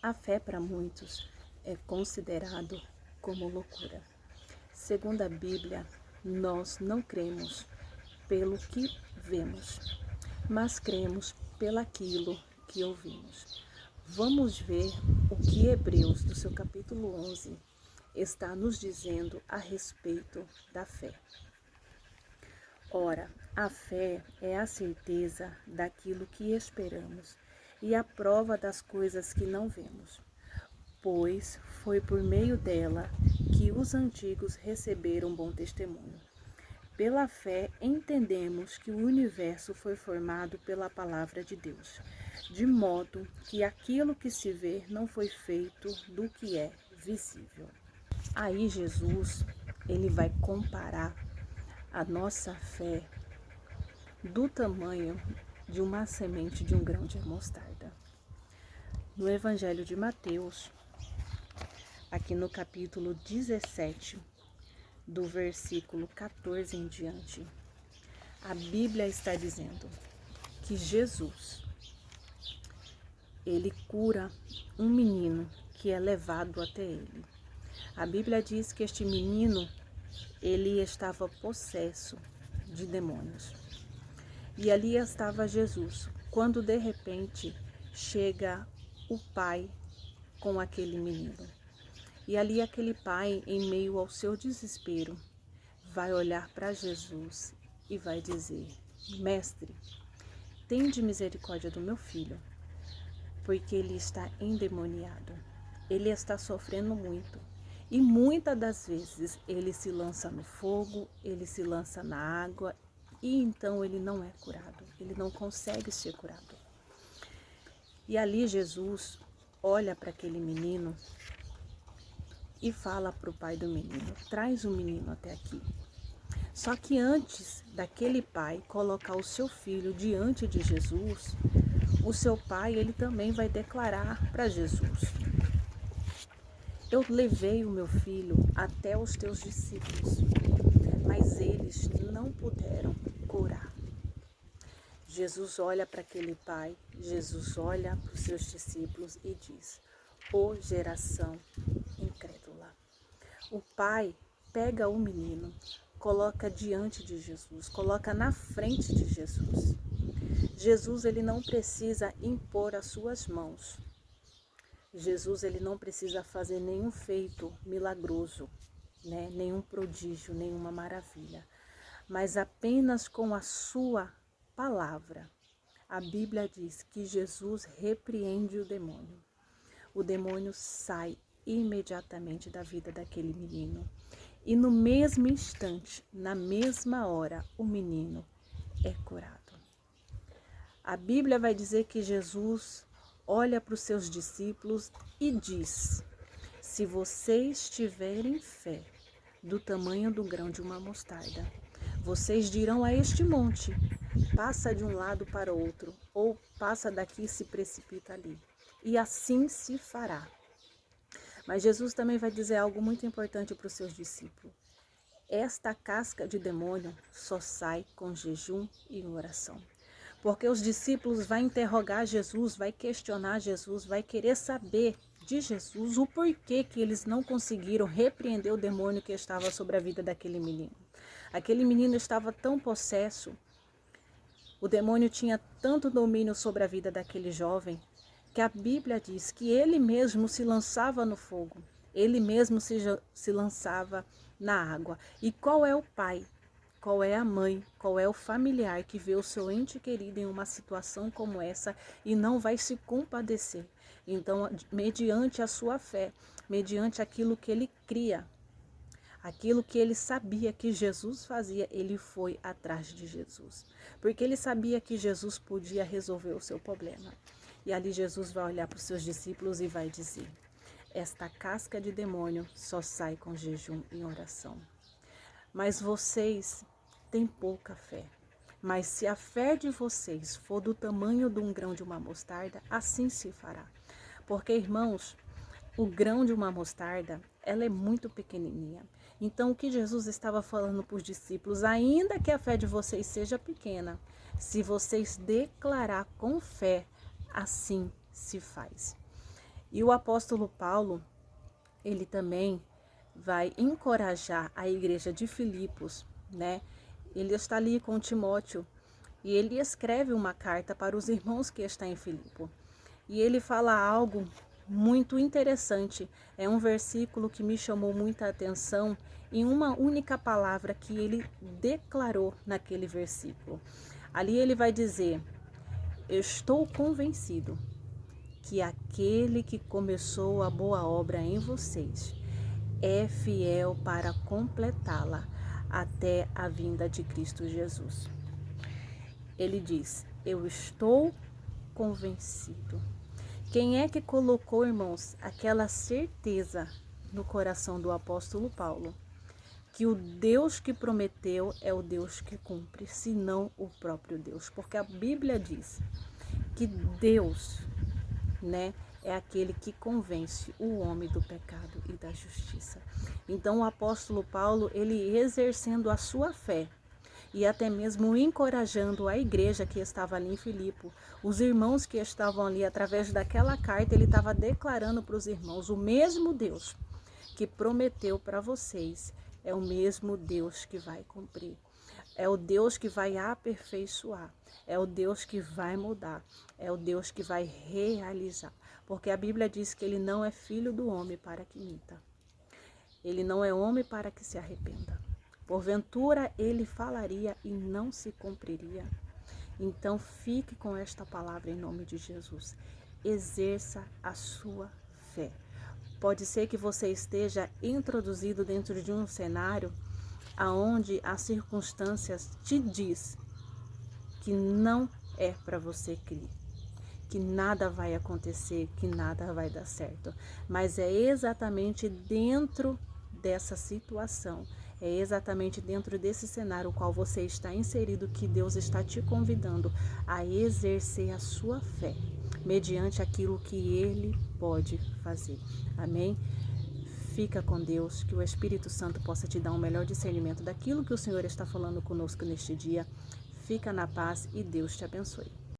A fé para muitos é considerado como loucura. Segundo a Bíblia, nós não cremos pelo que vemos, mas cremos pelaquilo que ouvimos. Vamos ver o que Hebreus, do seu capítulo 11, está nos dizendo a respeito da fé. Ora, a fé é a certeza daquilo que esperamos e a prova das coisas que não vemos, pois foi por meio dela que os antigos receberam bom testemunho. Pela fé entendemos que o universo foi formado pela palavra de Deus, de modo que aquilo que se vê não foi feito do que é visível. Aí Jesus, ele vai comparar a nossa fé do tamanho de uma semente de um grão de mostarda. No Evangelho de Mateus, aqui no capítulo 17, do versículo 14 em diante, a Bíblia está dizendo que Jesus, ele cura um menino que é levado até ele. A Bíblia diz que este menino, ele estava possesso de demônios. E ali estava Jesus, quando de repente chega o pai com aquele menino. E ali aquele pai, em meio ao seu desespero, vai olhar para Jesus e vai dizer: Mestre, tende misericórdia do meu filho, porque ele está endemoniado. Ele está sofrendo muito. E muitas das vezes ele se lança no fogo, ele se lança na água, e então ele não é curado, ele não consegue ser curado. E ali Jesus olha para aquele menino e fala para o pai do menino: traz o menino até aqui. Só que antes daquele pai colocar o seu filho diante de Jesus, o seu pai, ele também vai declarar para Jesus: eu levei o meu filho até os teus discípulos, mas eles não puderam curar. Jesus olha para aquele pai, Jesus olha para os seus discípulos e diz: ô geração incrédula. O pai pega o menino, coloca diante de Jesus, coloca na frente de Jesus. Jesus, ele não precisa impor as suas mãos. Jesus, ele não precisa fazer nenhum feito milagroso, né? Nenhum prodígio, nenhuma maravilha, mas apenas com a sua palavra. A Bíblia diz que Jesus repreende o demônio. O demônio sai imediatamente da vida daquele menino. E no mesmo instante, na mesma hora, o menino é curado. A Bíblia vai dizer que Jesus olha para os seus discípulos e diz: se vocês tiverem fé do tamanho do grão de uma mostarda, vocês dirão a este monte: passa de um lado para o outro, ou passa daqui e se precipita ali. E assim se fará. Mas Jesus também vai dizer algo muito importante para os seus discípulos: esta casca de demônio só sai com jejum e oração. Porque os discípulos vão interrogar Jesus, vai questionar Jesus, vai querer saber de Jesus o porquê que eles não conseguiram repreender o demônio que estava sobre a vida daquele menino. Aquele menino estava tão possesso, o demônio tinha tanto domínio sobre a vida daquele jovem, que a Bíblia diz que ele mesmo se lançava no fogo, ele mesmo se lançava na água. E qual é o pai? Qual é a mãe, qual é o familiar que vê o seu ente querido em uma situação como essa e não vai se compadecer? Então, mediante a sua fé, mediante aquilo que ele cria, aquilo que ele sabia que Jesus fazia, ele foi atrás de Jesus. Porque ele sabia que Jesus podia resolver o seu problema. E ali Jesus vai olhar para os seus discípulos e vai dizer: esta casca de demônio só sai com jejum e oração. Mas vocês têm pouca fé. Mas se a fé de vocês for do tamanho de um grão de uma mostarda, assim se fará. Porque, irmãos, o grão de uma mostarda, ela é muito pequenininha. Então, o que Jesus estava falando para os discípulos: ainda que a fé de vocês seja pequena, se vocês declarar com fé, assim se faz. E o apóstolo Paulo, ele também vai encorajar a igreja de Filipos, né? Ele está ali com Timóteo e ele escreve uma carta para os irmãos que estão em Filipo. E ele fala algo muito interessante. É um versículo que me chamou muita atenção em uma única palavra que ele declarou naquele versículo. Ali ele vai dizer: estou convencido que aquele que começou a boa obra em vocês é fiel para completá-la até a vinda de Cristo Jesus. Ele diz: eu estou convencido. Quem é que colocou, irmãos, aquela certeza no coração do apóstolo Paulo? Que o Deus que prometeu é o Deus que cumpre, senão o próprio Deus. Porque a Bíblia diz que Deus, né, é aquele que convence o homem do pecado e da justiça. Então o apóstolo Paulo, ele exercendo a sua fé e até mesmo encorajando a igreja que estava ali em Filipe, os irmãos que estavam ali, através daquela carta, ele estava declarando para os irmãos: o mesmo Deus que prometeu para vocês é o mesmo Deus que vai cumprir. É o Deus que vai aperfeiçoar, é o Deus que vai mudar, é o Deus que vai realizar. Porque a Bíblia diz que ele não é filho do homem para que minta. Ele não é homem para que se arrependa. Porventura ele falaria e não se cumpriria. Então fique com esta palavra em nome de Jesus. Exerça a sua fé. Pode ser que você esteja introduzido dentro de um cenário aonde as circunstâncias te diz que não é para você crer, que nada vai acontecer, que nada vai dar certo. Mas é exatamente dentro dessa situação, é exatamente dentro desse cenário no qual você está inserido que Deus está te convidando a exercer a sua fé, mediante aquilo que Ele pode fazer. Amém? Fica com Deus, que o Espírito Santo possa te dar um melhor discernimento daquilo que o Senhor está falando conosco neste dia. Fica na paz e Deus te abençoe.